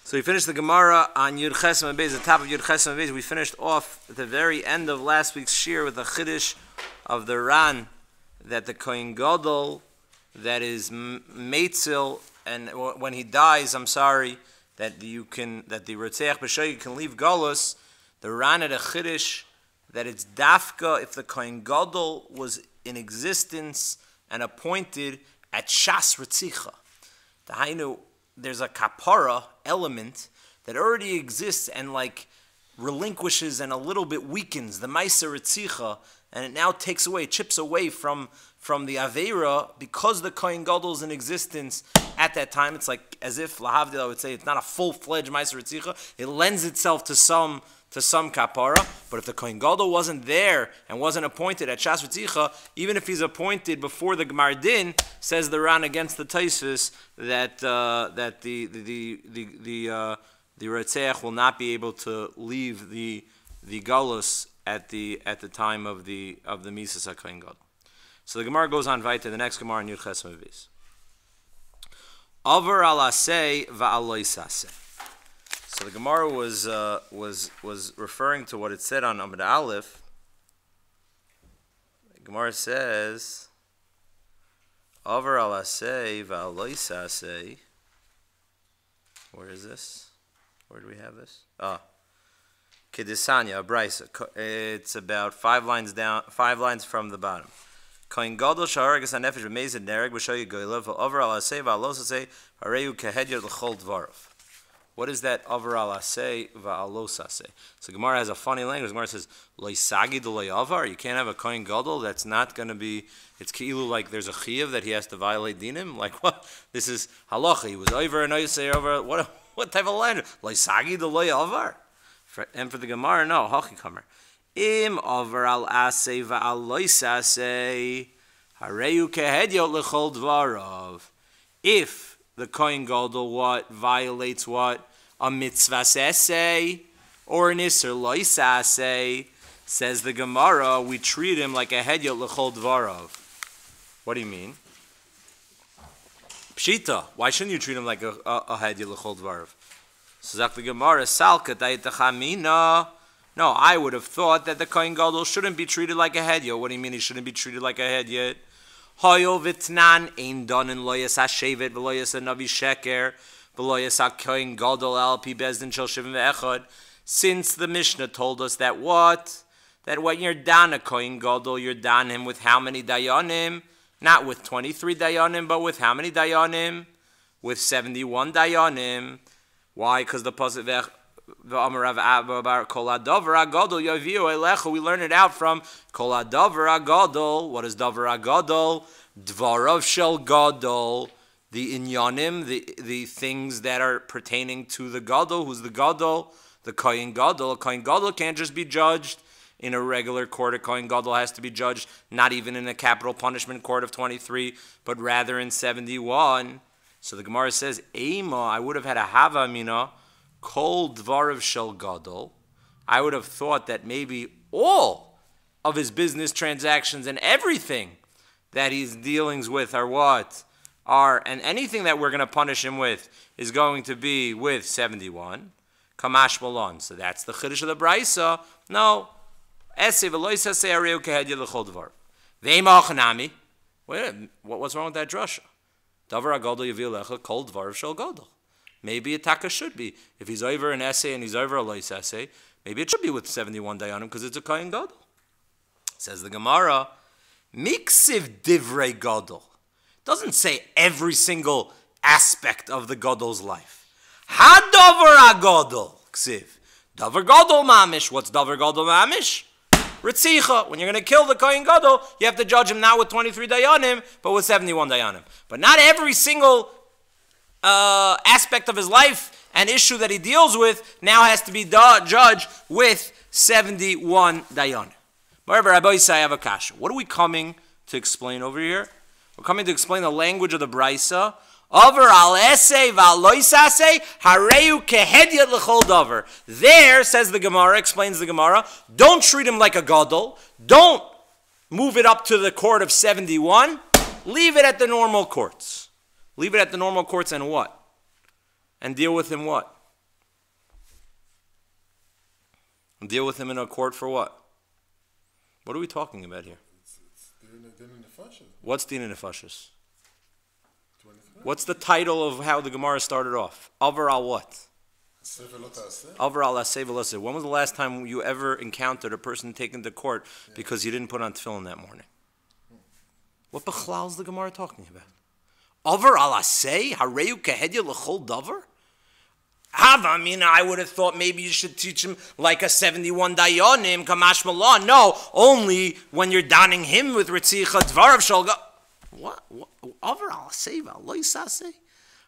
So we finished the Gemara on Yud Ches Amud Beis, the top of Yud Ches Amud Beis. We finished off at the very end of last week's shir with a chiddush of the Ran that the Kohen Gadol that is Meitzil, and when he dies, that the Rotzeach B'Shoy can leave Golus. The Ran had a chiddush that it's dafka if the Kohen Gadol was in existence and appointed at Shas Retzicha. The Hainu, there's a kapara element that already exists and like relinquishes and a little bit weakens the Ma'aser Retzicha, and it now takes away, chips away from the Aveira because the Kohen Gadol is in existence at that time. It's like as if Lahavdil, I would say, it's not a full-fledged Ma'aser Retzicha. It lends itself to some kapara, but if the Kohen Gadol wasn't there and wasn't appointed at Shas Retzicha, even if he's appointed before the Gemar Din, says the Ran against the Tosfos that the Rotzeach will not be able to leave the Galus at the time of the Misas HaKohen Gadol. So the Gemara goes on weiter, the next Gemara in Yud Ches Amud Beis. Avar al aseh va'al lo yisaseh. So the Gemara was referring to what it said on Amud Aleph. The Gemara says, Avar al aseh va'al lo yisaseh. Where is this? Where do we have this? Kedisanya, a brisa. It's about 5 lines down, 5 lines from the bottom. Kohen Gadol shaharagas hanefesh b'meizid nereg b'shoy goyla v'over al aseh v'al aseh hareyu kehedyot l'chol dvarav. What is that over al aseh v'al aseh? So Gemara has a funny language. Gemara says lo yisagid lo yavar. You can't have a Kohen Gadol that's not going to be. It's keilu like there's a chiyuv that he has to violate dinim. Like what? This is halacha. He was over and say over. What type of language? Lo yisagid lo yavar. And for the Gemara, no hachi kamer. Im over al aseh va'al lo yisaseh hareyu kehedyot l'chol dvarav. If the Kohen Gadol what violates what? A mitzvos essay or an iser lo yisaseh, says the Gemara, we treat him like a hedyot l'chol dvarav. What do you mean? Pshita, why shouldn't you treat him like a hedyot l'chol dvarav? So zak the Gemara, salka da'itachamina. No, I would have thought that the Kohen Gadol shouldn't be treated like a hedyot. What do you mean he shouldn't be treated like a hedyot? Hoyo v'tnan ein donin lo yasa shevet v'lo yasa navi sheker v'lo yasa Kohen Gadol al pi bezdin shel shivim ve'echad. Since the Mishnah told us that when you're dan a Kohen Gadol, you're dan him with how many dayanim? Not with 23 dayanim, but with how many dayanim? With 71 dayanim. Why? Because the pasuk we learn it out from Kol Hadavar Agadol. What is Davar Agadol? Dvarav Shel Gadol. The inyanim, the things that are pertaining to the Gadol. Who's the Gadol? The Kohen Gadol. A Kohen Gadol can't just be judged in a regular court. A Kohen Gadol has to be judged not even in a capital punishment court of 23, but rather in 71. So the Gemara says, Eima, I would have had a Hava Mina, Kol Dvarav Shel Gadol. I would have thought that maybe all of his business transactions and everything that he's dealings with are what? And anything that we're going to punish him with is going to be with 71. Kamash Malon. So that's the Chiddush of the Brisa. No. Esei v'lo yisaseh hareyu kehedyot l'chol dvarav. Ve'ema achanami. What's wrong with that drasha? Davar Agadol yavil lecha Kol Dvarav Shel Gadol. Maybe a taka should be. If he's over an essay and he's over a lois essay, maybe it should be with 71 dayanim because it's a Kohen Gadol. Says the Gemara, Miksiv Divrei Gadol. Doesn't say every single aspect of the Gadol's life. Hadavar Agadol. Ksiv. Davar Gadol Mamish. What's Davar Gadol Mamish? Ritzicha. When you're going to kill the Kohen Gadol, you have to judge him not with 23 dayanim, but with 71 dayanim. But not every single aspect of his life and issue that he deals with now has to be judged with 71 dayanim. However, Rabbi Yisai, I have a kasha. What are we coming to explain over here? We're coming to explain the language of the Brisa. Over al esei v'al lo yisaseh hareyu kehedyot l'chol davar. There, says the Gemara, explains the Gemara, don't treat him like a gadol. Don't move it up to the court of 71. Leave it at the normal courts. Leave it at the normal courts and what? And deal with him what? Deal with him in a court for what? What are we talking about here? It's din in the fashion. What's din in the fashis? 23. What's the title of how the Gemara started off? Avar al what? Avar al aseh v'laseh. When was the last time you ever encountered a person taken to court because he didn't put on tefillin that morning? What b'chlal is the Gemara talking about? Avar al aseh hareyu kehedya l'chol davar? I mean, I would have thought maybe you should teach him like a 71 dayanim, kamash malah. No, only when you're donning him with ritzicha dvarav shalga. What? Over al seva loisase.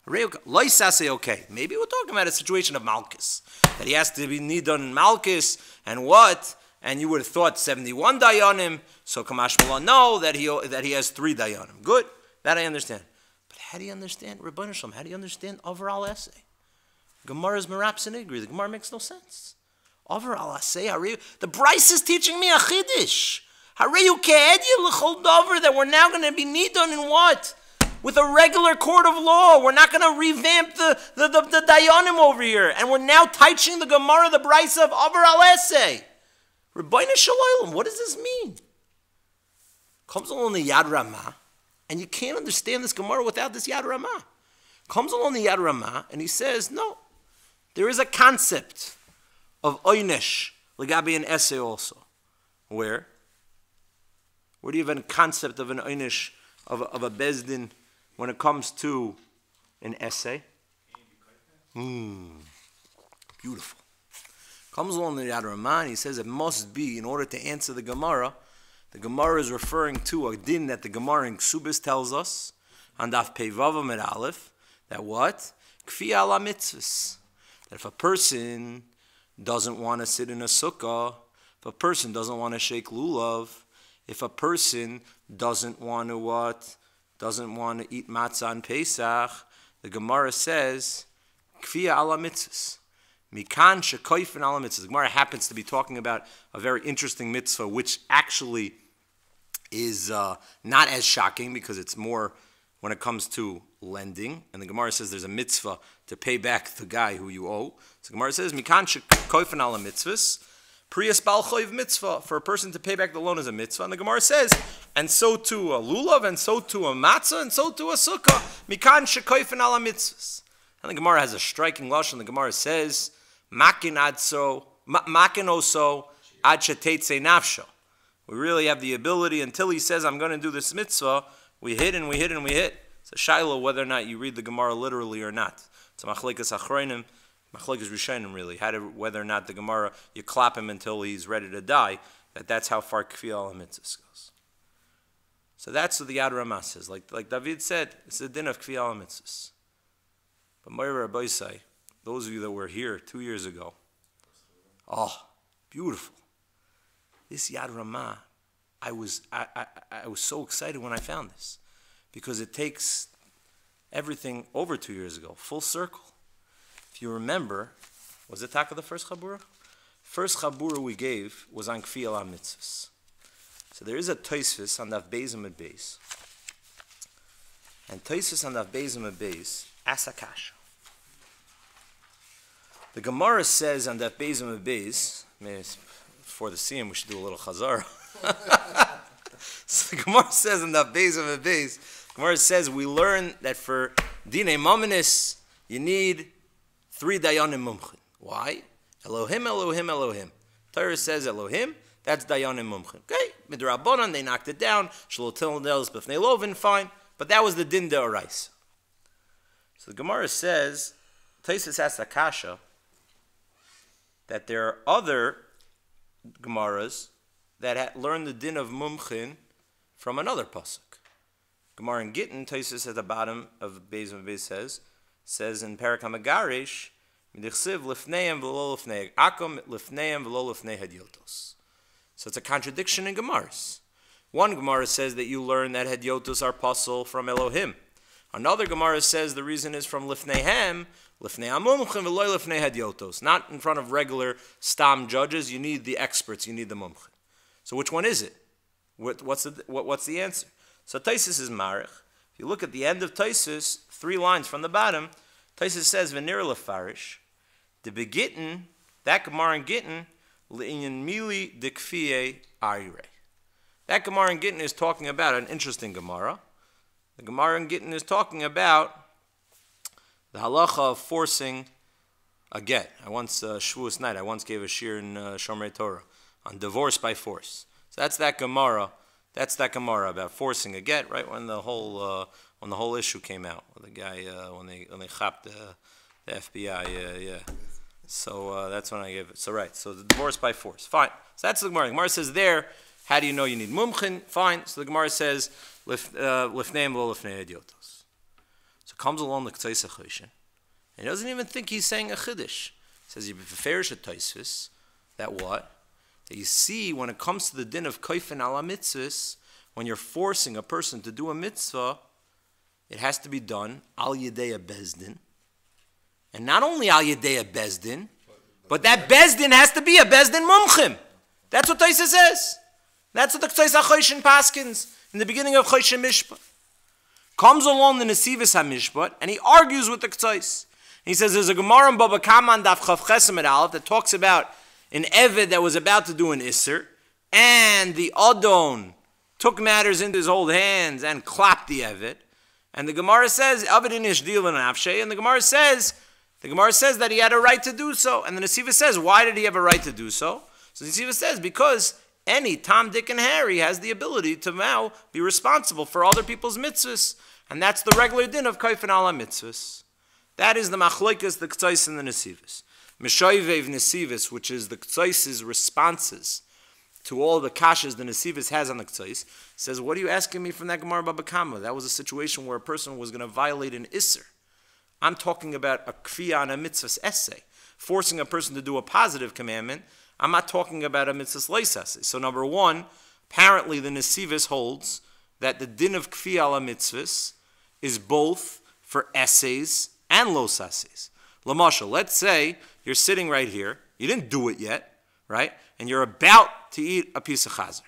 Loisase. Okay, maybe we're talking about a situation of malchus that he has to be nidon in malchus and what? And you would have thought 71 dayanim. So kamash malah. No, that he has 3 dayanim. Good, that I understand. But how do you understand Rebbeinu Shalom? How do you understand over al essay? Gemara's meraps and igri. The Gemara makes no sense. Over al aseh hareyu. The Bryce is teaching me a chiddush. Hareyu ke'edya l'chol davar, that we're now going to be nidon in what? With a regular court of law. We're not going to revamp the dayanim over here. And we're now teaching the Gemara, the Bryce of over al aseh. Rebbeinu Shalom, what does this mean? Comes along the Yad Ramah, and you can't understand this Gemara without this Yad Ramah. Comes along the Yad Ramah, and he says, no. There is a concept of oynesh, legabi an essay also. Where? Where do you have a concept of an oynesh, of a bezdin, when it comes to an essay? Beautiful. Comes along the Yad Ramah, and he says it must be, in order to answer the Gemara is referring to a din that the Gemara in Ksubis tells us, on Daf Pei Vav Amud Aleph, that what? Kfi ala mitzvos. That if a person doesn't want to sit in a sukkah, if a person doesn't want to shake lulav, if a person doesn't want to what? Doesn't want to eat matzah on Pesach, the Gemara says, Kfi ala mitzvos. Mikan shekoifen ala mitzvos. The Gemara happens to be talking about a very interesting mitzvah, which actually is not as shocking because it's more when it comes to lending, and the Gemara says there's a mitzvah to pay back the guy who you owe. So the Gemara says, Mikan shekoifen ala mitzvos, priyas bal choiv mitzvah, for a person to pay back the loan is a mitzvah. And the Gemara says, and so too a lulav, and so too a matzah, and so too a sukkah, Mikan shekoifen ala mitzvos. And the Gemara has a striking lashon. The Gemara says, Makin oso ad sheteitze nafsho. We really have the ability, until he says, I'm going to do this mitzvah, we hit and we hit and we hit. It's a shaila whether or not you read the Gemara literally or not. It's a machlekes achronim, machlekes rishonim really. Whether or not the Gemara, you clap him until he's ready to die, that's how far kfi al mitzvos goes. So that's what the Yad Ramah says. Like David said, it's the din of kfi al mitzvos. But Moira Rabbeisai, those of you that were here 2 years ago, oh, beautiful. This Yad Ramah, I was so excited when I found this, because it takes everything over 2 years ago, full circle. If you remember, was it Taka the first Chabura? First Chabura we gave was on Kfi al mitzvos. So there is a Tosfos on Daf Beis Amud Beis, and Tosfos on Daf Beis Amud Beis asks a kasha. The Gemara says on Daf Beis Amud Beis, before the siyum we should do a little chazara. So the Gemara says in Daf Beis Amud Beis, Gemara says we learn that for Dinei Maminis you need 3 dayanim mumchin. Why? Elohim, Elohim, Elohim. Torah says Elohim, that's dayanim mumchin. Okay, midrabanan they knocked it down. Shalotil delis b'fnei lovin, fine. But that was the din deoraisa. So the Gemara says, Tosfos asks Akasha, that there are other Gemaras that learn the din of mumchin from another pasuk. Gemara in Gittin, Tosfos at the bottom of Beis Amud Beis says in Parak HaMegarish, Midichsiv lifneim v'lo lifnei akom lifneim v'lo lifnei hadyotos. So it's a contradiction in Gemaras. One Gemara says that you learn that hadyotos are pasul from Elohim. Another Gemara says the reason is from lifneihem, lifnei amumchim v'lo lifnei hadyotos. Not in front of regular stam judges. You need the experts. You need the mumchim. So which one is it? What's the answer? So Tosfos is marich. If you look at the end of Tosfos, 3 lines from the bottom, Tosfos says v'nir lefarish. The begitten, that Gemara in Gittin, Le'inyan mili dikfiye ayre. That Gemara in Gittin is talking about an interesting Gemara. The Gemara in Gittin is talking about the halacha of forcing a get. Shavuos night, I once gave a shir in Shomrei Torah on divorce by force. So that's that Gemara. That's that Gemara about forcing a get, right when the whole issue came out. The guy when they chapped the FBI, yeah. So that's when I gave it. So right, so the divorce by force. Fine. So that's the Gemara. The Gemara says there, how do you know you need mumchin? Fine. So the Gemara says, lifneim lo lifnei idiotos. So comes along the K'tzais HaChoshen, and he doesn't even think he's saying a chiddush. He says, you beferish a taisvis, that what? That you see when it comes to the din of koifen ala mitzvahs, when you're forcing a person to do a mitzvah, it has to be done al yedei a bezdin. And not only al yedei a bezdin, but that bezdin has to be a bezdin mumchim. That's what Taisa says. That's what the K'tzais HaChoshen paskins in the beginning of Choshen Mishpat. Comes along the Nesivos HaMishpat, and he argues with the K'tzais. He says there's a Gemara in Baba Kama Daf Chav Chesem et Aleph that talks about an Eved that was about to do an Isser, and the Adon took matters into his old hands and clapped the Eved. And the Gemara says, Eved in Ishdil and Afshay, and the Gemara says that he had a right to do so. And the Nesivos says, why did he have a right to do so? So the Nesivos says, because any Tom, Dick, and Harry has the ability to now be responsible for other people's mitzvahs. And that's the regular din of koifen ala mitzvahs. That is the machloikas, the K'tzais, and the Nesivos. Mishoivev Nesivos, which is the K'tzais' responses to all the kashas the Nesivos has on the K'tzais, says, what are you asking me from that Gemara Baba Kama? That was a situation where a person was going to violate an Isser. I'm talking about a kfiyah on a mitzvah's essay, forcing a person to do a positive commandment. I'm not talking about a mitzvah's leisase. So number one, apparently the Nesivos holds that the din of kfiyah ala mitzvahs is both for essays and los essays. Lamashal, let's say you're sitting right here, you didn't do it yet, right? And you're about to eat a piece of chazer.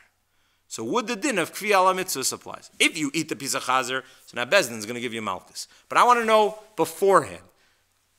So would the din of kfiyah ala mitzvahs applies? If you eat the piece of chazer, so now Bezdin is going to give you malchus. But I want to know beforehand.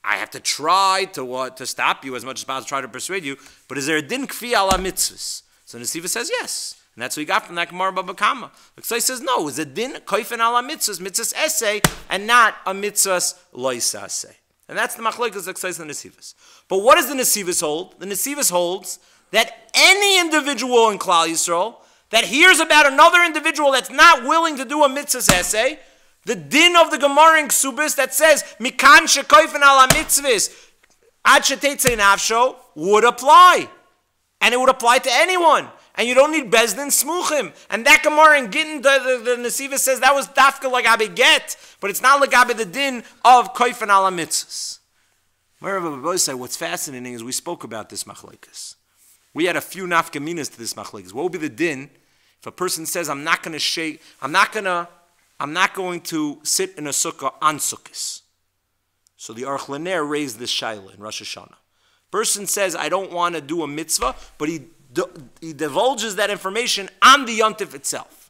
I have to try to stop you as much as possible, try to persuade you. But is there a din kfiyah ala mitzvahs? So Nesivos says yes. And that's what he got from that Gemara Baba Kama. The K'tzai says no, it's a din koifen ala mitzvahs, mitzvahs essay, and not a mitzvahs loisase. And that's the machlokes the K'tzai and the Nesivos. But what does the Nesivos hold? The Nesivos holds that any individual in Klal Yisrael that hears about another individual that's not willing to do a mitzvahs essay, the din of the Gemara in Ksubis that says mikan shekoifen ala mitzvahs ad shetetzei nafsho would apply. And it would apply to anyone. And you don't need Bezdin Smuchim. And that Gemara in Gittin, the Nesivos says that was dafka lagabe get, but it's not lagabe the din of koifen ala mitzvahs. What's fascinating is we spoke about this machlokes. We had a few nafkaminas to this machlokes. What would be the din if a person says, I'm not going to sit in a sukkah on sukkahs? So the Aruch LaNer raised this shaila in Rosh Hashanah. Person says, I don't want to do a mitzvah, but he divulges that information on the yontif itself.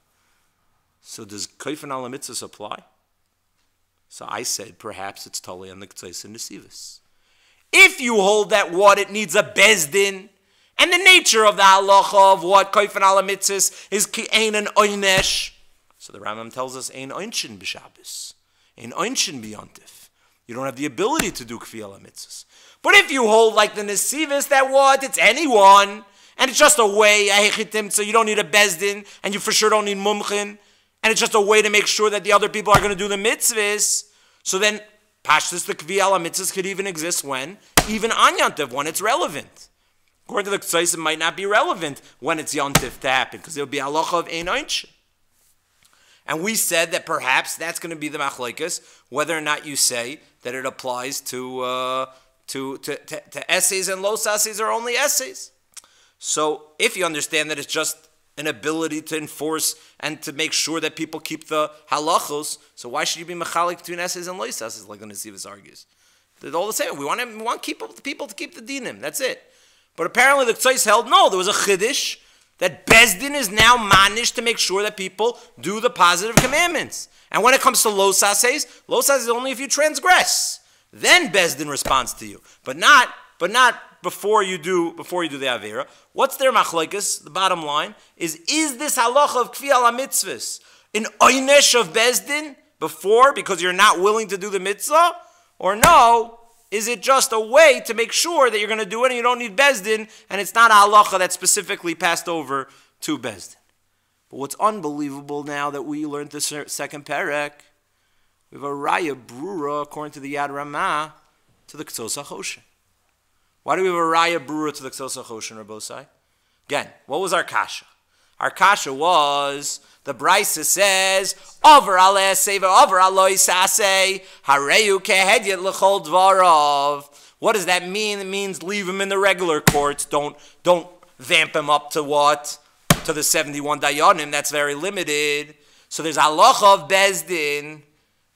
So does koifen ala mitzvahs apply? So I said, perhaps it's totally on the K'tzais and Nesivos. If you hold that what it needs a bezdin, and the nature of the halacha of what koifen ala mitzvahs is ein an oynesh. So the Rambam tells us ein oynshin b'Shabbos, ein oynshin b'yontif. You don't have the ability to do kfiyah ala mitzvahs. But if you hold like the Nesivos that what it's anyone. And it's just a way, so you don't need a bezdin, and you for sure don't need mumchin, and it's just a way to make sure that the other people are going to do the mitzvahs. So then, pashtus the kvi ala mitzvahs could even exist when? Even on Yontif, when it's relevant. According to the K'tzais, it might not be relevant when it's Yontif to happen, because it will be halacha of ein oinsh. And we said that perhaps that's going to be the machlokes, whether or not you say that it applies to essays and los essays or only essays. So if you understand that it's just an ability to enforce and to make sure that people keep the halachos, so why should you be mechalik between essays and lois essays, like the Nesivos argues? They're all the same. We want people to keep the dinim. That's it. But apparently the K'tzais held, no, there was a chiddush that Bezdin is now manish to make sure that people do the positive commandments. And when it comes to los essays is only if you transgress. Then Bezdin responds to you. But not but not before you do the Avera. What's their machlokes? The bottom line is this halacha of kfi ala mitzvahs an oynesh of bezdin before because you're not willing to do the mitzvah? Or no, is it just a way to make sure that you're going to do it and you don't need bezdin and it's not a halacha that's specifically passed over to bezdin? But what's unbelievable now that we learned this second perek, we have a raya brura according to the Yad Ramah to the K'tzos HaChoshen. Why do we have a raya brura to the K'tzos HaChoshen, Rabbosai? Again, what was our kasha? Our kasha was, the Brisa says, over aleh seva, over aloi saseh, hareyu kehedyet l'chol dvarav. What does that mean? It means leave him in the regular courts. Don't vamp him up to what? To the 71 dayanim. That's very limited. So there's halacha of bezdin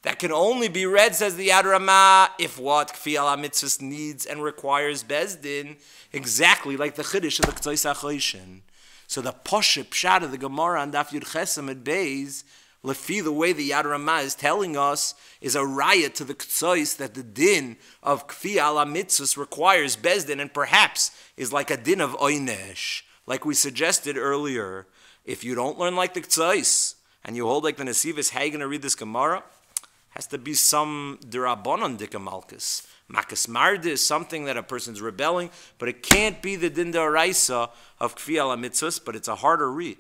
that can only be read, says the Yad Ramah, if what? Kfi ala mitzvahs needs and requires bezdin, exactly like the chiddush of the K'tzos HaChoshen. So the poshut pshat of the Gemara on Daf Yud Chesam at Beis, lefi the way the Yad Ramah is telling us, is a raya to the K'tzos that the din of kfi ala mitzvahs requires bezdin and perhaps is like a din of oynesh. Like we suggested earlier, if you don't learn like the K'tzos and you hold like the Nesivis, how are you going to read this Gemara? Has to be some derabanan dika malchus. Makas marda is something that a person's rebelling, but it can't be the din d'oraisa of kfi ala mitzvahs, but it's a harder read.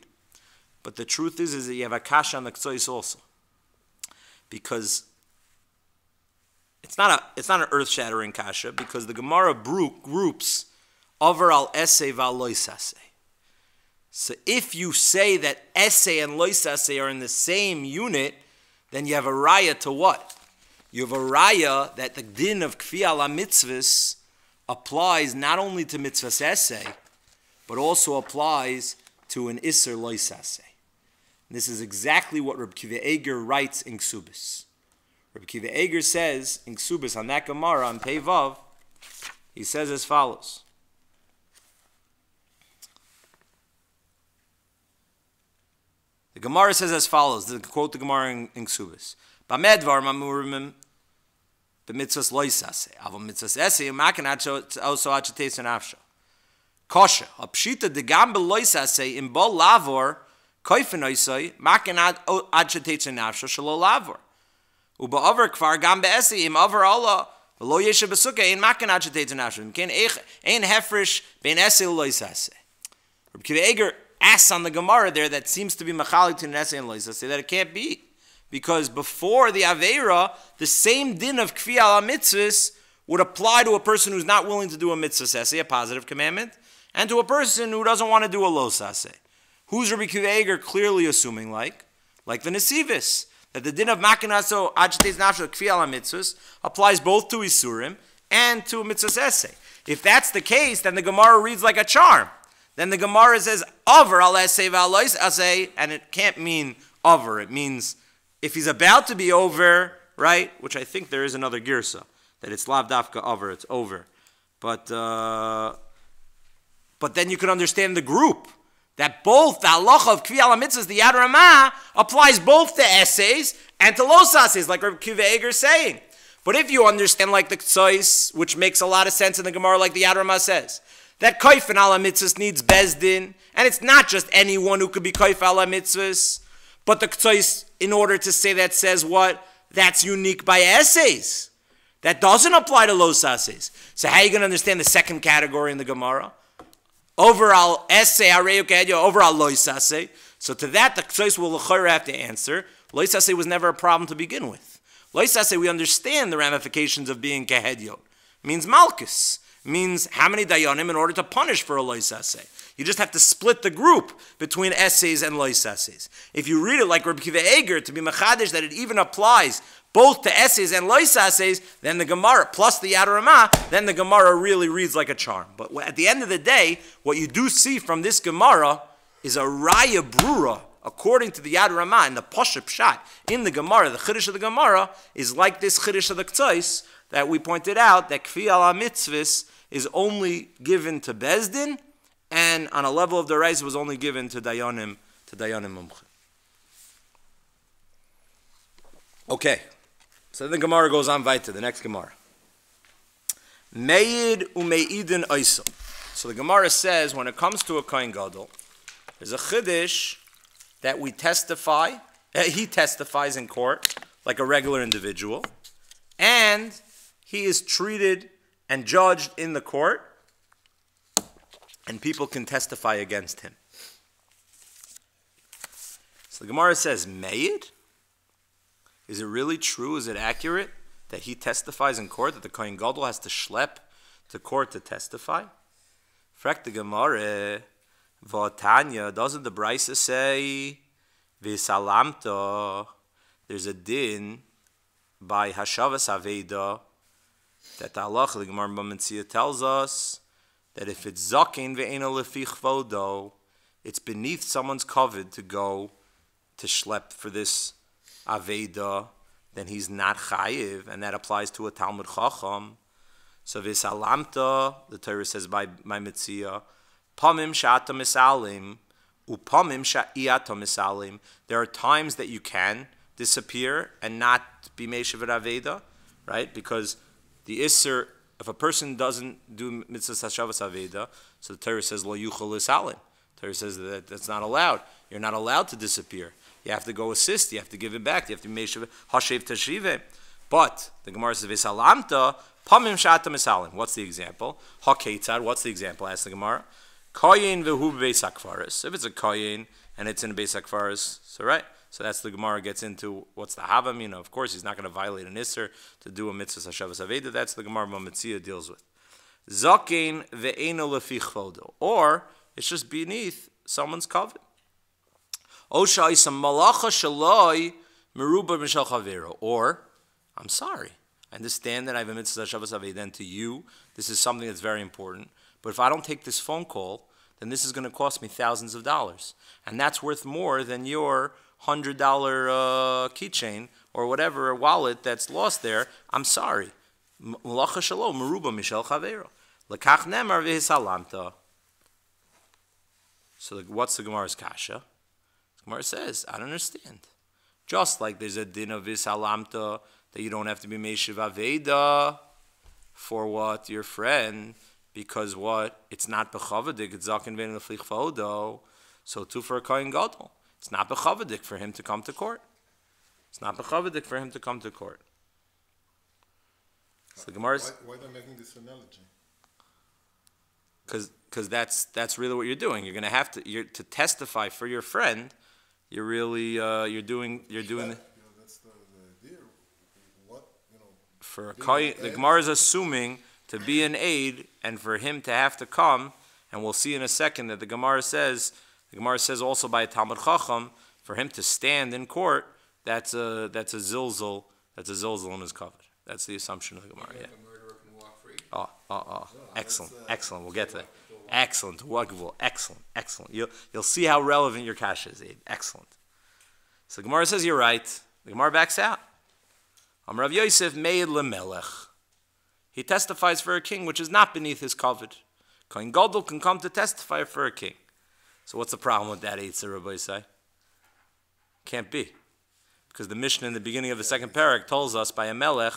But the truth is that you have a kasha on the K'tzos also. Because it's not an earth-shattering kasha, because the Gemara groups over al esei val loisasei. So if you say that esei and loisasei are in the same unit, then you have a raya to what? You have a raya that the din of kfi ala mitzvahs applies not only to mitzvahs esei, but also applies to an iser loisasei. This is exactly what Reb Kiva Eger writes in Ksubis. Reb Kiva Eger says in Ksubis on that Gemara on Pei Vav, he says as follows. The Gemara says as follows, to quote the Gemara in Ksubis. Bamedvar mamurimim b'mitzvahs loisasei. Aval mitzvahs esei u'makin also achetes and afsha. Kosha, a pshita degam b'loisasei im bol lavor koifen oisai makin achetes and afsha shalo lavor. U'ba'over kvar gam be'esei im over Allah v'lo yeshe b'sukkah ein makin achetes and afsha. Mkin ein hefresh bein esei loisasei. Reb Kiva Eger asks on the Gemara there that seems to be machalik to an esei and loisasei that it can't be. Because before the Aveira, the same din of kfi ala mitzvahs would apply to a person who's not willing to do a mitzvah saseh, a positive commandment, and to a person who doesn't want to do a lo saseh. Who's Rabbi Kiva Eger clearly assuming like the Nesivis, that the din of makinaso achetes nafsho kfi ala mitzvahs applies both to Isurim and to a mitzvah saseh. If that's the case, then the Gemara reads like a charm. Then the Gemara says, over al esei v'alois aseh, and it can't mean over, it means if he's about to be over, right, which I think there is another girsa, that it's lav dafka over, it's over. But then you can understand the group, that both the halacha of kfi ala mitzvahs, the Yad Ramah, applies both to essays and to los essays, like Rabbi Kiva Eger is saying. But if you understand like the K'tzos, which makes a lot of sense in the Gemara, like the Yad Ramah says, that koifen ala mitzvahs needs bezdin, and it's not just anyone who could be koif ala mitzvahs, but the K'tzos, in order to say that, says what? That's unique by essays. That doesn't apply to los essays. So how are you going to understand the second category in the Gemara? Overall essay, overall lois essay. So to that, the K'tzos will have to answer. Lois essay was never a problem to begin with. Lois essay, we understand the ramifications of being kehedyot. Means malchus. Means how many dayanim in order to punish for a lois essay. You just have to split the group between essays and lois essays. If you read it like Rabbi Kiva Eger to be machadish that it even applies both to essays and lois essays, then the Gemara, plus the Yad Ramah, then the Gemara really reads like a charm. But at the end of the day, what you do see from this Gemara is a raya brura, according to the Yad Ramah, and the poshut pshat in the Gemara, the chiddush of the Gemara, is like this chiddush of the K'tzos that we pointed out, that kfi ala mitzvahs is only given to bezdin, and on a level of the Reis was only given to dayanim mumchim. Okay, so the Gemara goes on weiter, the next Gemara. Meid umeidin oisel. So the Gemara says when it comes to a Kohen Gadol, there's a chiddush that we testify, he testifies in court like a regular individual, and he is treated and judged in the court, and people can testify against him. So the Gemara says, Meid? Is it really true? Is it accurate that he testifies in court, that the Kohen Gadol has to schlep to court to testify? Frek the Gemara, V'atanya, doesn't the Brisa say, V'salamta, there's a din by Hashavas Aveda, that the halacha, the Gemara B'Metzia tells us, that if it's zakin ve'ena lefi chvodo, it's beneath someone's covet to go to schlep for this Aveda, then he's not chayiv, and that applies to a Talmud Chacham. So v'salamta, the Torah says by Metzia, pamim sha'ata misalim, upamim sha'iyata misalim. There are times that you can disappear and not be meishav Aveda, right? Because the Isser, if a person doesn't do mitzvahs hashavas Aveda, so the Torah says lo yuchal lisalim. The Torah says that that's not allowed. You're not allowed to disappear. You have to go assist. You have to give it back. You have to be meishav hashev tashrive. But the Gemara says v'salamta pamim sha'ata misalim. What's the example? Hakeitzad. What's the example? Asks the Gemara. Koyin v'hu b'beis hakfaris. If it's a koyin and it's in a beis hakfaris, so right. So that's the Gemara gets into what's the havam. You know, of course, he's not going to violate an isser to do a mitzvah hashavas aveda. That's the Gemara B'Metzia deals with. Zakein ve'eno lefi chvodo, or it's just beneath someone's covet. Osha isam malacha shaloi meruba mishal chavero. Or, I'm sorry, I understand that I have a mitzvah hashavas aveda, and to you, this is something that's very important. But if I don't take this phone call, then this is going to cost me thousands of dollars, and that's worth more than your $100 keychain or whatever wallet that's lost there. I'm sorry. Malacha shalom meruba mishel chavero. Lekach nemar v'hisalamta. So what's the Gemara's kasha? The Gemara says, I don't understand. Just like there's a din of v'hisalamta that you don't have to be meishiv aveda for what? Your friend. Because what? It's not b'chavadik. It's zaken ve'en leflich fodo. So too for a Kohen Gadol. It's not b'chavadik for him to come to court. It's not b'chavadik for him to come to court. So the Gemara's... Why are they making this analogy? Because that's really what you're doing. You're going to have to testify for your friend. You're really you're doing. That's the idea. What for a Kohen, the Gemara is assuming to be an aid and for him to have to come, and we'll see in a second that the Gemara says also by a Talmud Chacham, for him to stand in court, that's a zilzal in his covet. That's the assumption of the Gemara. Yeah. Excellent. We'll get to that. Excellent. You'll see how relevant your kasha is, Aid. Excellent. So the Gemara says you're right. The Gemara backs out. Rav Yosef meid lemelech. He testifies for a king which is not beneath his covet. Kohen Gadol can come to testify for a king. So what's the problem with that, Eitzer Rabbi say? Can't be. Because the Mishnah in the beginning of the second parak tells us by a melech,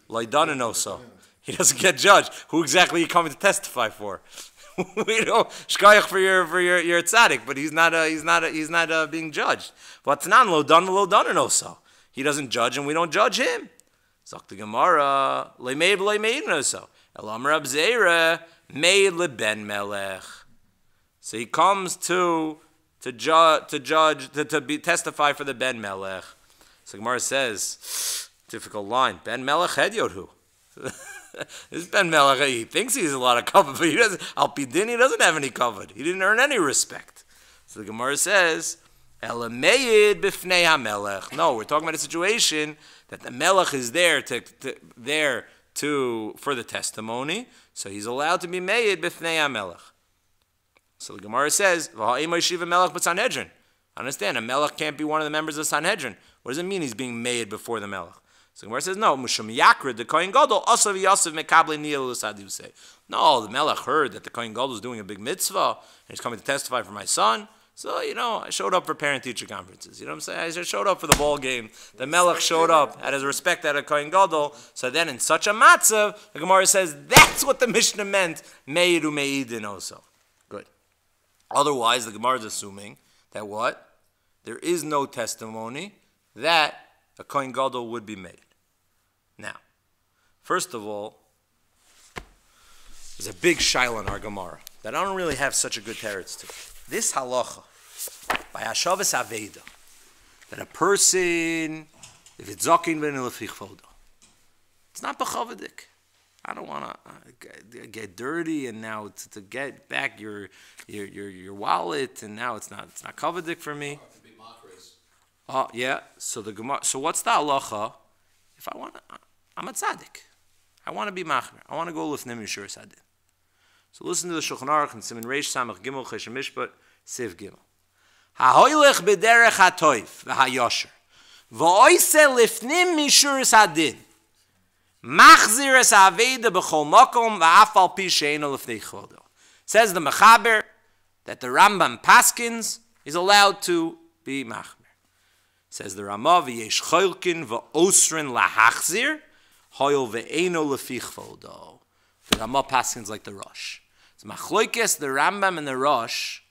loidananoso. He doesn't get judged. Who exactly are you coming to testify for? We know shkayach for your tzaddik, but he's not being judged. But tanan lodananoso. He doesn't judge, and we don't judge him. Zok the Gemara leimeid elam Rab Zera meid leben melech. So he comes to testify for the Ben Melech. So Gemara says, difficult line. Ben Melech had Yodhu. This Ben Melech, he thinks he's a lot of covet, but he doesn't. Al Pidin, he doesn't have any covet. He didn't earn any respect. So the Gemara says, Elameid b'fnei hamelech. No, we're talking about a situation that the Melech is there for the testimony, so he's allowed to be meid b'fnei hamelech. So the Gemara says, Sanhedrin. Understand, a melech can't be one of the members of Sanhedrin. What does it mean he's being made before the melech? So the Gemara says, no, Mushum Yakred, the Kohen Gadol, Asav Yosef Mekable Niyel Usaduse. No, the melech heard that the Kohen Gadol is doing a big mitzvah, and he's coming to testify for my son. So, I showed up for parent-teacher conferences. You know what I'm saying? I showed up for the ball game. The Melech showed up, had his respect at a Kohen Gadol. So then in such a matzav, the Gemara says, that's what the Mishnah meant, meid u'meidin also. Good. Otherwise, the Gemara is assuming that what? There is no testimony that a Kohen Gadol would be made. Now, first of all, there's a big shaila in our Gemara that I don't really have such a good teretz to. This halacha, by Hashavas Aveda, that a person, if it's zokin ben lefich fodo, it's not b'chavadik. I don't want to get dirty, and now to get back your wallet, and now it's not kavadik for me. Oh yeah. So the Gemara. So what's the halacha? If I want, I'm a tzaddik. I want to be machmer. I want to go lifnim yishur sadin. So listen to the Shulchan Aruch and Siman Reish Samach Gimel Cheshem Mishpat Siv Gimel. Ha'hoylech b'derech ha'toif v'ha'yosher v'oise lifnim mishur sadin machzir es ha'aveda b'chol makom v'afal pi she'eno lifnei chodo. Says the Mechaber that the Rambam Paskins is allowed to be machmer. Says the Ramah v'yesh choylkin v'osrin lahachzir hoyol ve'eno lefich chodo. The Ramah Paskins like the Rosh. So machloikes the Rambam and the Rosh,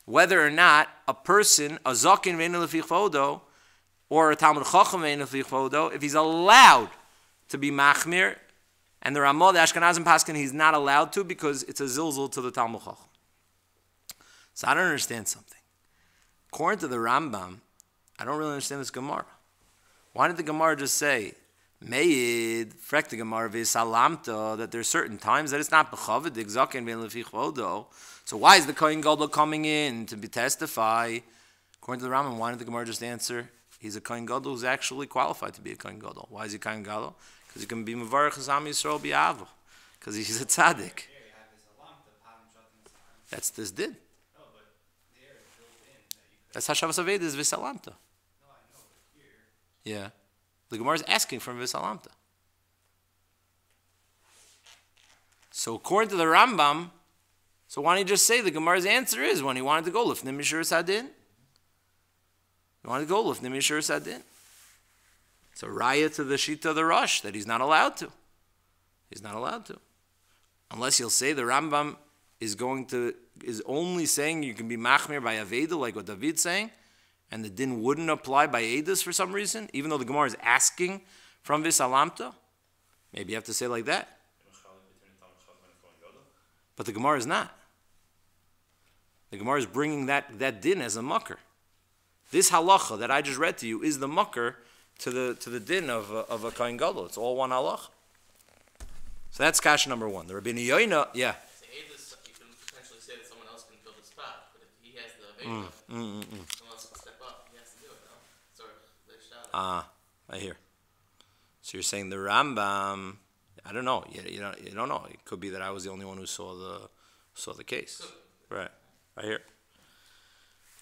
whether or not a person, a zakin ve'eno lefich chodo, or a Talmud Chacham ve'eno lefich chodo, if he's allowed to be machmir, and the Ramah, the Ashkenazim Paskin, he's not allowed to because it's a zilzul to the Talmud Chacham. So I don't understand something. According to the Rambam, I don't really understand this Gemara. Why did the Gemara just say, Meid, frek the Gemara v'salamta, that there's certain times that it's not b'chavadik, zaken ben lefich vodo. So why is the Kohen Gadol coming in to be testify? According to the Rambam, why did the Gemara just answer? He's a Kohen Gadol who's actually qualified to be a Kohen Gadol. Why is he Kohen Gadol? Because he can be Mevarech Chazam Yisrael B'Yava. Because he's a tzaddik. That's this did. That's Hashavas Aveda is v'salamta. Yeah. The Gemara is asking from v'salamta. So according to the Rambam, so why don't you just say the Gemara's answer is when he wanted to go lifnim yishur sadin? He wanted to go lifnim yishur sadin. It's a raya to the shita of the Rosh that he's not allowed to. He's not allowed to. Unless you'll say the Rambam is only saying you can be machmir by Aveda, like what David's saying, and the din wouldn't apply by Eidos for some reason, even though the Gemara is asking from v'salamta. Maybe you have to say like that. But the Gemara is not. The Gemara is bringing that din as a mucker. This halacha that I just read to you is the mucker to the din of a Kohen Gadol. It's all one halacha. So that's kasha number one. The Rabbeinu Yoina, yeah. You can potentially say that someone else can fill the spot, but if he has the someone else can step up, he has to do it, no? So I hear. So you're saying the Rambam, I don't know. You don't know. It could be that I was the only one who saw the case. Right. I hear.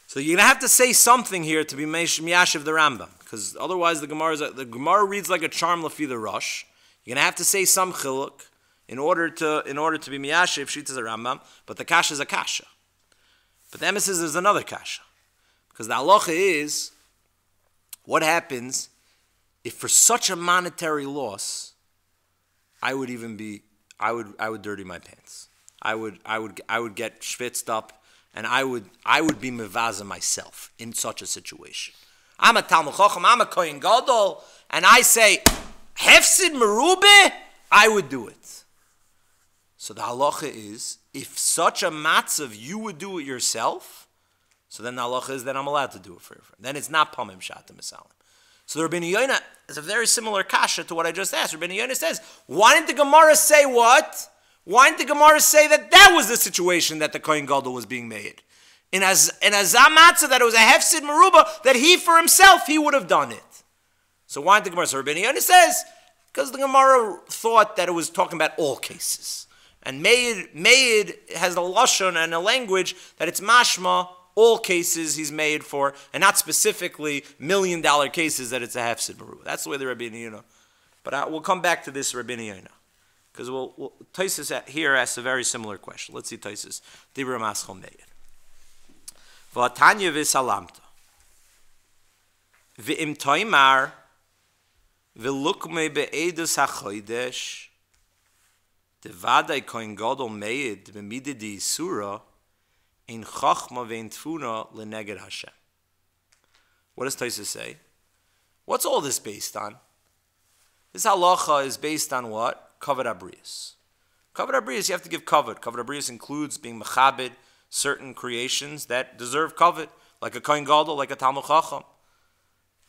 So you're gonna have to say something here to be miyashiv the Rambam, because otherwise the Gemara reads like a charm lafi the Rosh. You're gonna have to say some chiluk in order to be miyashiv shita the Rambam. But the kasha is a kasha. But the emes is another kasha, because the halacha is what happens if for such a monetary loss I would dirty my pants. I would get schwitzed up. And I would be mevaza myself in such a situation. I'm a Talmud Chacham, I'm a Kohen Gadol, and I say, Hefsid Merube, I would do it. So the halacha is, if such a matzav you would do it yourself, so then the halacha is that I'm allowed to do it for you. Then it's not Pamim Shatim Misalim. So the Rabbeinu Yoina is a very similar kasha to what I just asked. Rabbeinu Yoina says, why didn't the Gemara say what? Why didn't the Gemara say that was the situation that the Kohen Gadol was being made? In a zamatza, that it was a hefsid meruba, that he for himself, he would have done it. So why didn't the Gemara say? Rabbeinu Yoina says, because the Gemara thought that it was talking about all cases. And Meid has a lashon and a language that it's mashma, all cases he's made for, and not specifically $1 million cases that it's a hefsid meruba. That's the way the Rabbeinu Yoina. But we'll come back to this Rabbeinu Yoina. Because Taisus here asks a very similar question. Let's see Taisus. Dibra Maschal Meir. V'atanya v'salamta. V'im toimar v'lukme be'edus hachodesh devadai koin gadol meid b'mide di isura in chachma ve'in tfuna l'neged Hashem. What does Taisa say? What's all this based on? This halacha is based on what? Kavod abrius. Kavod abrius, you have to give kavod. Kavod abrius includes being mechabed certain creations that deserve kavod, like a kohen gadol, like a talmid chacham.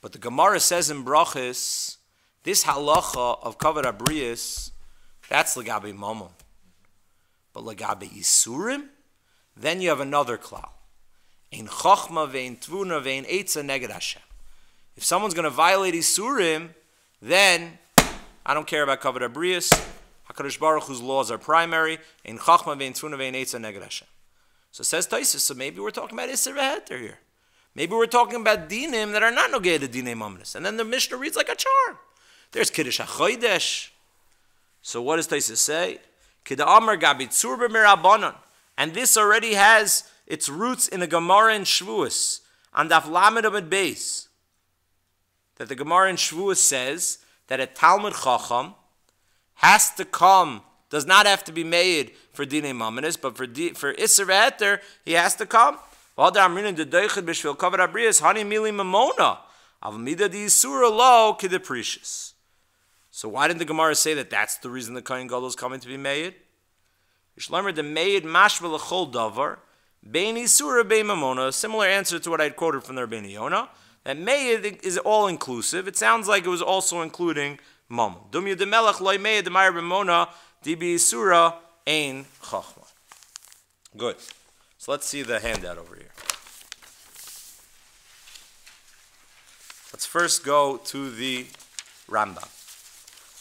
But the Gemara says in brachis, this halacha of kavod abrius, that's legabe mamon. But legabe isurim, then you have another klal. Ein chachma ve'in tvuna ve'in eitza neged Hashem. If someone's going to violate isurim, then I don't care about kavod abrius. HaKadosh Baruch Hu's laws are primary. Ein chachma ve'in tvuna ve'in eitza neged Hashem. So says Taisus, so maybe we're talking about Isser v'heter here. Maybe we're talking about dinim that are not nogei to dinei mamnis. And then the Mishnah reads like a charm. There's Kiddush HaChodesh. So what does Taisus say? Kida Amar Gabi Tzur b'mirabanan. And this already has its roots in the Gemara in Shavuos. On Daf Lamed Amud Beis. That the Gemara in Shavuos says that a Talmud Chacham has to come, does not have to be made for dinei mamnis, but for Isser v'heter, he has to come. So why didn't the Gemara say that that's the reason the kohen gadol is coming to be made? The made mashma l'chol davar bein isura bein mamona. A similar answer to what I had quoted from the Rabbeinu Yonah. That made is all inclusive. It sounds like it was also including mamon. Dumya demelach loy made demar b'mona dibi isura ein chachma. Good. So let's see the handout over here. Let's first go to the Rambam.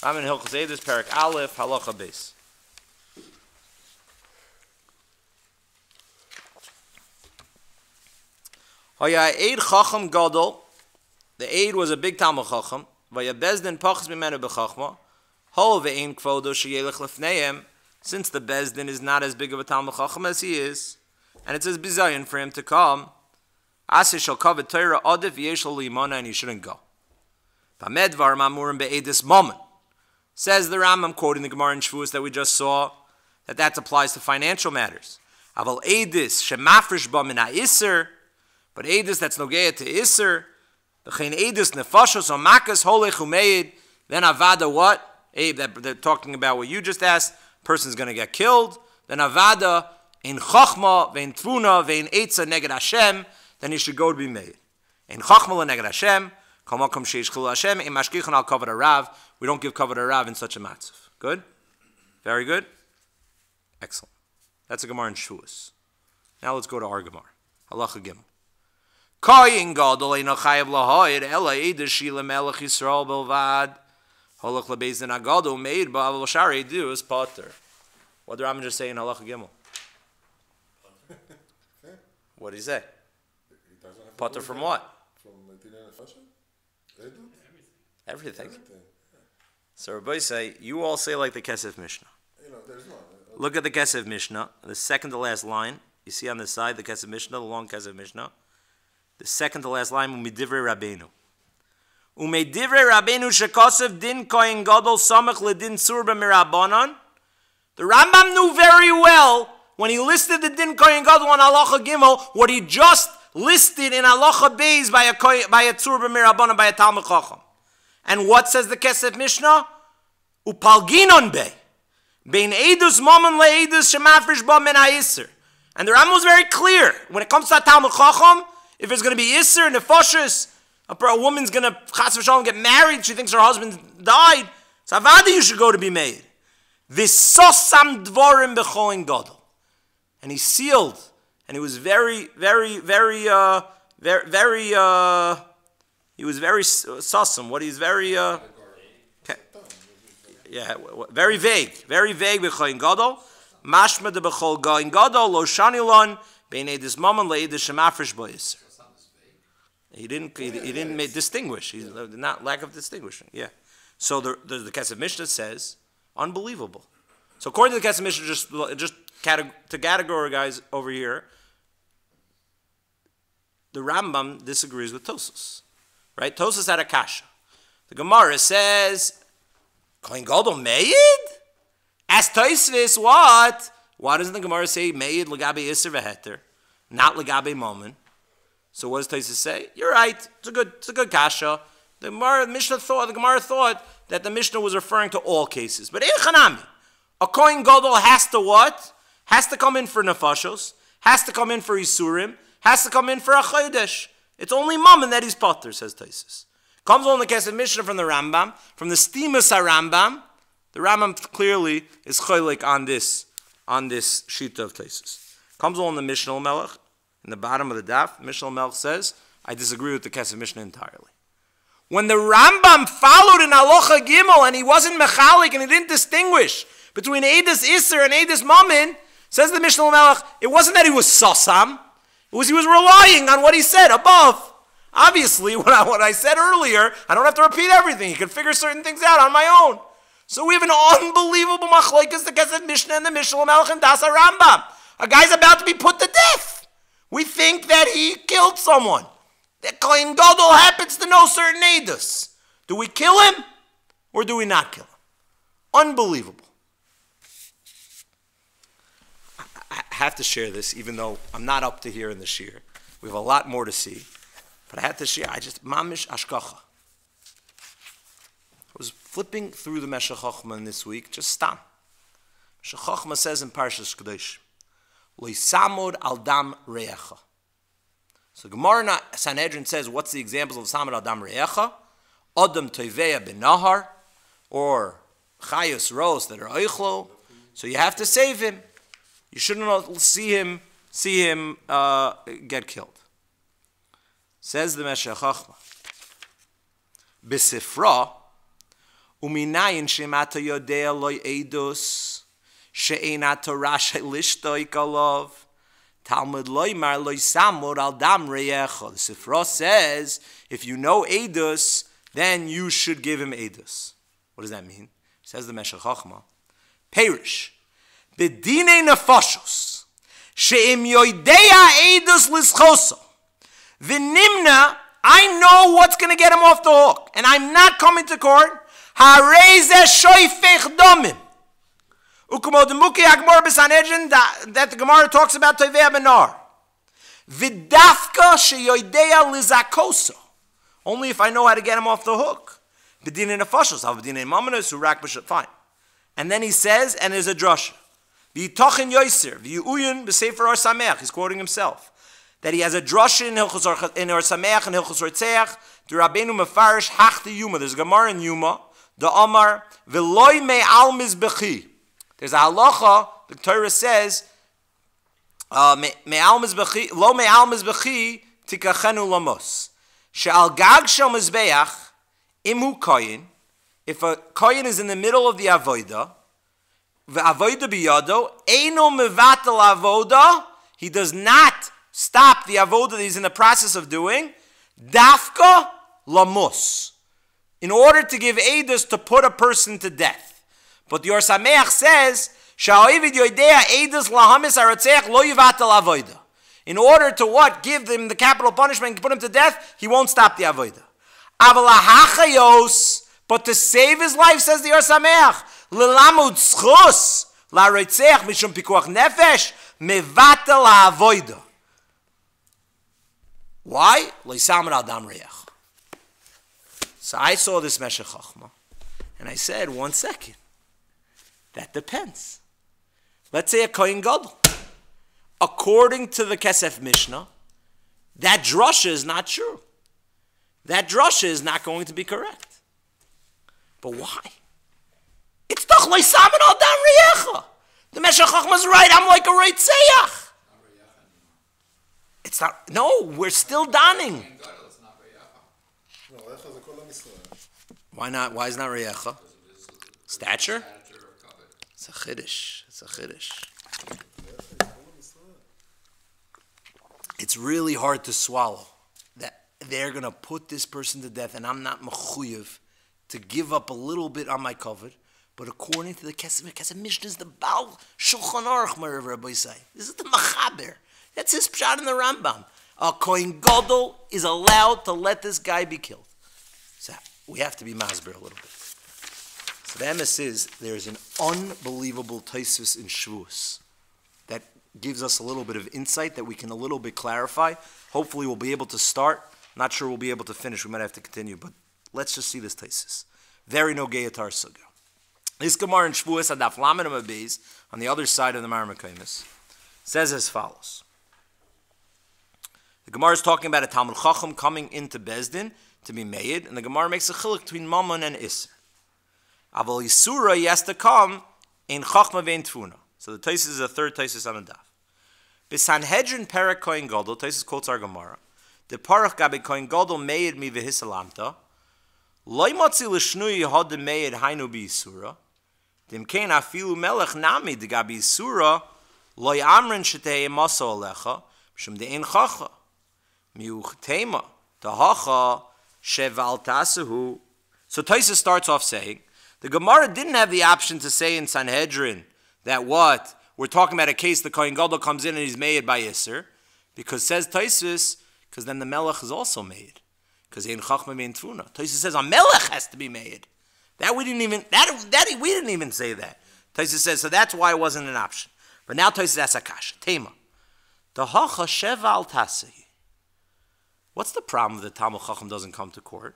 Rambam in Hilchos Eidos, Perek Aleph, Halacha Beis. Hoya Eid Chacham Gadol. The Eid was a big Talmud Chacham. Vaya Bezdin Pachas Mimenu B'Chachma. Hol ve'ein kvodo sheyelech lefneim. Since the Bezdin is not as big of a Talmud Chacham as he is, and it says bizayon for him to come, Aseh shall covet Torah adif yeshal limana, and he shouldn't go. V'amedvar mamurim be'edis moment. Says the Rambam, quoting the Gemara in Shavuos that we just saw, that applies to financial matters. Aval edis shemafresh ba min ha'isser, but edis that's nogeya to isser, v'chein edis nefashos o makas holech umeid, then avada what? Abe, that they're talking about what you just asked, person's going to get killed, then avada in chachma, vein tvuna, vein eitza neged Hashem, then he should go to be made. In chachma neged Hashem, kol makom sheish chilul Hashem, in mashkichan al kavod harav. We don't give kavod harav in such a matzav. Good? Very good? Excellent. That's a Gemara in Shavuos. Now let's go to our Gemara. Halacha Gimel. Koyin gadol eino chayav lahoyed ela eidah shila melech Yisrael belvad. Holach lebezdin agadol made ba'aval shari do is potter. What did Rambam just say in Halacha Gimel? What did he say? Potter from what? From Dinah Fashion? Everything. So Rabbi say, you all say like the Kesef Mishnah. There's not. Look at the Kesef Mishnah, the second to last line. You see on the side the Kesef Mishnah, the long Kesef Mishnah. The second to last line, Umidivrei Rabbeinu. Umidivrei Rabbeinu shekosef din koyin gadol samach ledin surba mirabanan. The Rambam knew very well when he listed the din koyin gadol on Halacha Gimel what he just listed in Halacha Beis by a tzur b'mirabanan, by a Talmud Chacham. And what says the Kesef Mishnah? Upalginon be. Bein edus momon le'edus shemafresh ba min ha'isser. And the Rambam was very clear. When it comes to a Talmud Chacham, if it's going to be Isser and Nefashis, a woman's going to chas v'shalom get married, she thinks her husband died, so avada you should go to be made. V'sosam dvorim b'choin gadol. And he sealed, and he was very, very, very, he was very sussum. What he's very, very vague b'choin gadol. Mashma de b'chol goin gadol lo shanilon b'nei dis mammon le'edis shemafresh b'yisr. He didn't distinguish. He's not lack of distinguishing. Yeah. So the Kesef Mishnah says unbelievable. So according to the Kesef Mishnah, just to categorize over here, the Rambam disagrees with Tosfos. Right? Tosfos had a kasha. The Gemara says, Kohen Gadol Meid? Ask Tosfos what? Why doesn't the Gemara say Meid L'gabe Isser v'Heter, not L'gabe Momen? So what does Tosfos say? You're right. It's a good kasha. The Gemara thought that the Mishnah was referring to all cases. But Chanami, a Kohen Gadol has to what? Has to come in for nefashos, has to come in for Isurim, has to come in for a Chodesh. It's only Mammon that he's potter, says Tosfos. Comes on the case of Mishnah from the Rambam, from the Stimus HaRambam. The Rambam clearly is cholik on this sheet of Tosfos. Comes on the Mishnah Melech, in the bottom of the daf, Mishnah Melech says, I disagree with the case of Mishnah entirely. When the Rambam followed in Halacha Gimel and he wasn't mechalik and he didn't distinguish between Eidos Isser and Eidos Mammon, says the Mishnah Melech, it wasn't that he was sasam, it was he was relying on what he said above. Obviously, what I said earlier, I don't have to repeat everything. He can figure certain things out on my own. So we have an unbelievable machlokes the Kesef Mishnah and the Mishnah Melech and Das Rambam. A guy's about to be put to death. We think that he killed someone. That Kohen Gadol happens to know certain Eidos. Do we kill him or do we not kill him? Unbelievable. I have to share this, even though I'm not up to here in the shir. We have a lot more to see. But I had to share, mamish ashkacha. I was flipping through the Meshech Chochmah this week, just stam. Meshech Chochmah says in Parshas Kadosh, Lo samod al dam re'echa. So Gemara Sanhedrin says, what's the examples of samod al dam re'echa? Adam toiveya benahar, or chayos ros that are oichlo. So you have to save him. You shouldn't see him get killed. Says the Meshech Chochmah, B'sifra, uminayin shemata yodea loy eidos, she'ena torah she'lishtoik alav, Talmud loymar loy samod al dam reyecha. The Sifra says, if you know eidos, then you should give him eidos. What does that mean? Says the Meshech Chochmah, Perish, B'dinei nefashos, she'im yoidea eidos lischoso, V'nimna, I know what's going to get him off the hook, and I'm not coming to court. Harei zeh shoifech domim. Ukumo demuki Gemara b'Sanhedrin that the Gemara talks about Tovei Benar. V'dafka sheyoidea lizakoso. Only if I know how to get him off the hook. B'dinei nefashos, hav b'dinei mamanos, urak b'shat. Fine. And then he says, and there's a drasha. V'yitochin yoiser, v'yuyin b'sefer Or Sameach. He's quoting himself. That he has a drasha in Or Sameach and Hilchos Rotzeach. The Rabbeinu Mefarish Hachti Yuma. There's a Gemara in Yuma. The Omar V'loi me'al mizbechi. There's a halacha. The Torah says me'al mizbechi lo me'al mizbechi tikachenu lamos. She'al gag shel mizbeach imu koyin. If a koyin is in the middle of the avoda, v'avoda biyado eino mevatel avoda. He does not stop the avodah that he's in the process of doing, dafka lamus, in order to give edus to put a person to death. But the Or Sameach says, sha'oivid yoidea edus lahamis aratzeach lo yivatel avodah. In order to what? Give them the capital punishment and put him to death, he won't stop the avodah. Aval hachayos, but to save his life, says the Or Sameach, lelamud schus la ratzeach mishum pikuach nefesh mevatel avodah. Why? So I saw this Meshech Chochmah, and I said, 1 second. That depends. Let's say a Kohen Gadol. According to the Kesef Mishnah, that drasha is not true. That drasha is not going to be correct. But why? It's doch lo samen al dam reyecha. The Meshech Chochmah is right. I'm like a reitzeach. It's not. No, we're still donning. Why not? Why is not reyecha? Stature? It's a chiddush. It's a chiddush. It's really hard to swallow that they're going to put this person to death, and I'm not mechuyev to give up a little bit on my covet. But according to the Kesef Mishnah, is the Baal Shulchan Aruch, my Rabbi say. This is the Machaber. That's his pshat in the Rambam. A Kohen Gadol is allowed to let this guy be killed. So we have to be masber a little bit. So the emes is, there's an unbelievable taisus in Shavuos that gives us a little bit of insight that we can a little bit clarify. Hopefully we'll be able to start. Not sure we'll be able to finish. We might have to continue, but let's just see this taisus. Very nogei atar sugya. This Gemara in Shavuos Adaf Lamed Amud Beis on the other side of the Mar Mekaymis says as follows. The Gemara is talking about a Talmud Chacham coming into Bezdin to be made, and the Gemara makes a chiluk between Mammon and Isser. Aval Yisura, he has to come in Chachma vein Tfuna. So the Taisus is a third Taisus on the Daf. B'Sanhedrin Perek Kohen Gadol, Taisus quotes our Gemara, the Parach Gabi Kohen Gadol meid mi v'hisalamta, Loi Motzi l'shnui yehod meid hainu b'Yisura, Dimkein afilu melech nami de Gabi Yisura, Loi amrin shetei maso alecha, Mishum de'en chacha, miuchtema, tahacha, sheval tasehu. So Taisus starts off saying, the Gemara didn't have the option to say in Sanhedrin that what? We're talking about a case the Kohen Gadol comes in and he's made by Isser, because says Taisus, because then the Melech is also made. Because in Chachma vein Tfuna. Taisus says a Melech has to be made. That we didn't even say that. Taisus says, so that's why it wasn't an option. But now Taisus asks Akash, Tema. The Hacha Sheval Tasei. What's the problem that Talmud Chacham doesn't come to court?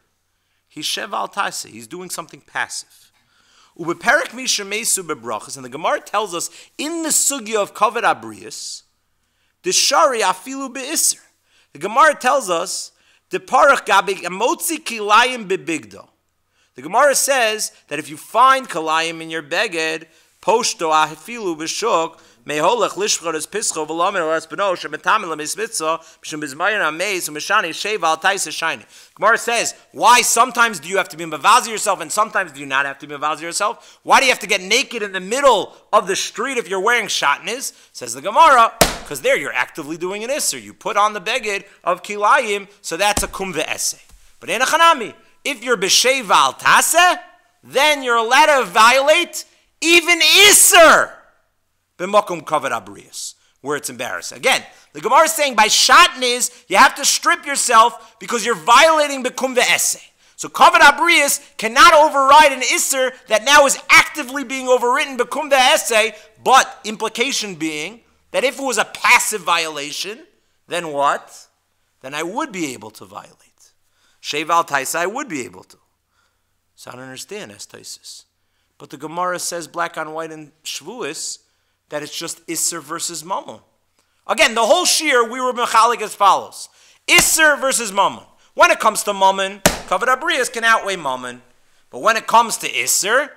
He's Sheval Tasei. He's doing something passive. Ubeperek mishamesu bebrachas, and the Gemara tells us in the sugya of kavod abrius, the shari afilu beisser. The Gemara tells us the parach gabi emotzi kilayim bebigdo. The Gemara says that if you find kilayim in your beged, poshto afilu b'shuk meholech lishcharas pischo v'lamer oras beno shemetamel mismitzah b'shem bizmayin ameis u'meshani sheval taisa shiny. Gemara says, why sometimes do you have to be mavazi yourself and sometimes do you not have to be mavazi yourself? Why do you have to get naked in the middle of the street if you're wearing shatnez? Says the Gemara, because there you're actively doing an isser. You put on the beged of kilayim, so that's a kum ve'eseh. But in a chanami, if you're b'sheval taseh, then you're allowed to violate even isser. B'mokum kavod abrius, where it's embarrassing. Again, the Gemara is saying by shatnez, you have to strip yourself because you're violating b'kum ve'eseh. So kavod abrius cannot override an isser that now is actively being overwritten b'kum ve'eseh, but implication being that if it was a passive violation, then what? Then I would be able to violate. Sheval taisa, I would be able to. So I don't understand, as Taisus. But the Gemara says black on white in Shavuos that it's just Isser versus Mammon. Again, the whole shir we were mechalik as follows. Isser versus Mammon. When it comes to Mammon, kavod abrius can outweigh Mammon. But when it comes to Isser,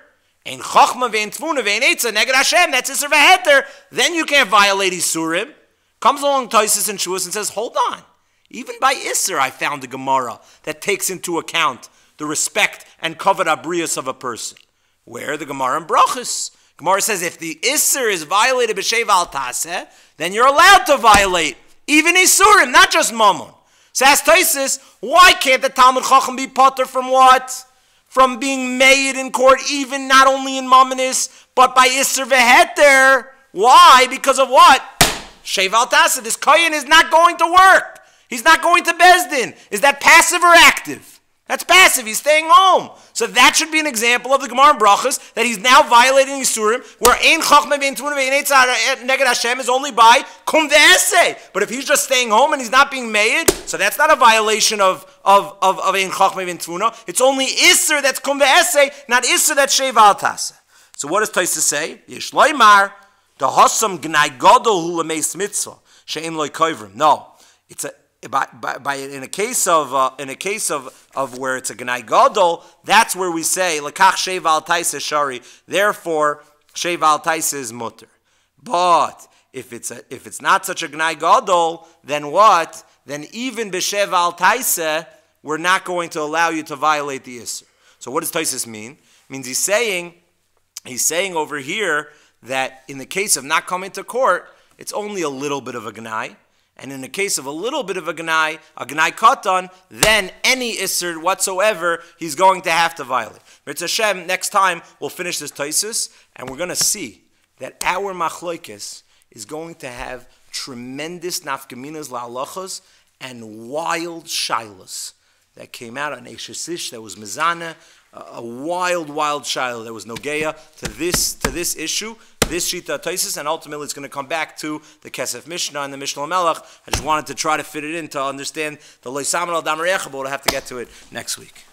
ein chachma ve'en tfuna ve'en eitza neged Hashem, that's Isser v'heter, then you can't violate Isurim. Comes along Taisus and Shavuos and says, hold on. Even by Isser I found a Gemara that takes into account the respect and kavod abrius of a person. Where? The Gemara in Brachos. Gemara says if the Isser is violated b'sheval taseh, then you're allowed to violate even Isurim, not just Mammon. So as Taisus, why can't the Talmud Chacham be potter from what? From being made in court, even not only in Mammonis, but by Isser v'heter. Why? Because of what? Sheval taseh. This kohen is not going to work. He's not going to Bezdin. Is that passive or active? That's passive. He's staying home. So that should be an example of the Gemara in Brachos that he's now violating Yisurim, where ein chachma ve'en tfuna ve'en eitza neged Hashem is only by kum ve'eseh. But if he's just staying home and he's not being made, so that's not a violation of ein chachma ve'en tfuna. It's only Isser that's kum ve'eseh, not Isser that's sheval taseh. So what does Taisus say? Yesh loymar the hasam gnai gadol hu lemeis mitzvah she'en loy kovrim. No, it's in a case of where it's a gnai gadol, that's where we say lekach sheval taisa shari. Therefore, sheval taisa is mutter. But if it's not such a gnai gadol, then what? Then even b'sheval taisa, we're not going to allow you to violate the isser. So what does Taisus mean? It means he's saying over here that in the case of not coming to court, it's only a little bit of a gnai. And in the case of a little bit of a gnai katan, then any isser whatsoever, he's going to have to violate. B'etz Hashem, next time we'll finish this Taisus, and we're going to see that our machloikis is going to have tremendous nafkaminas la'alachos and wild shilas that came out on Eishesish that was mizana, a wild shilah that was nogeya to this issue, this shita taisis, and ultimately it's going to come back to the Kesef Mishnah and the Mishnah Melech. I just wanted to try to fit it in to understand the Loisaman al Damarecha, but we'll have to get to it next week.